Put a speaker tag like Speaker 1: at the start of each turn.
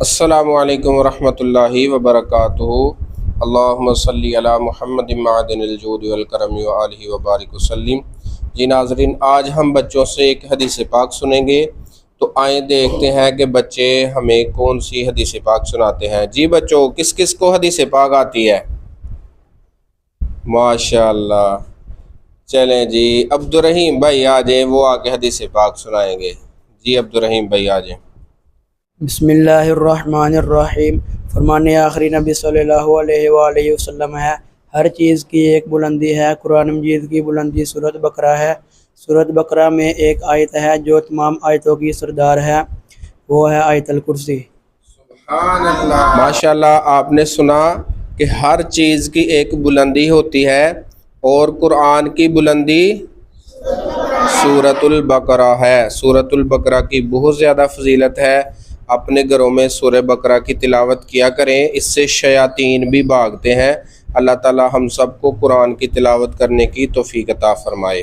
Speaker 1: السلام علیکم ورحمۃ اللہ وبرکاتہ۔ اللہم صلی علی محمد معدن الجود والکرم وآلہ وبارک وسلم۔ جی ناظرین، آج ہم بچوں سے ایک حدیث پاک سنیں گے، تو آئیں دیکھتے ہیں کہ بچے ہمیں کون سی حدیث پاک سناتے ہیں۔ جی بچوں، کس کس کو حدیث پاک آتی ہے؟ ماشاءاللہ، چلیں جی عبدالرحیم بھائی آ جائیں، وہ آ کے حدیث پاک سنائیں گے۔ جی عبدالرحیم بھائی آ جائیں۔
Speaker 2: بسم اللہ الرحمن الرحیم۔ فرمان آخری نبی صلی اللہ علیہ وآلہ وسلم ہے، ہر چیز کی ایک بلندی ہے، قرآن مجید کی بلندی سورۃ بقرہ ہے۔ سورۃ بقرہ میں ایک آیت ہے جو تمام آیتوں کی سردار ہے، وہ ہے آیت الکرسی۔
Speaker 1: سبحان اللہ، ماشاءاللہ۔ آپ نے سنا کہ ہر چیز کی ایک بلندی ہوتی ہے، اور قرآن کی بلندی سورۃ البقرہ ہے۔ سورۃ البقرہ کی بہت زیادہ فضیلت ہے۔ اپنے گھروں میں سورہ بقرہ کی تلاوت کیا کریں، اس سے شیاطین بھی بھاگتے ہیں۔ اللہ تعالی ہم سب کو قرآن کی تلاوت کرنے کی توفیق عطا فرمائے۔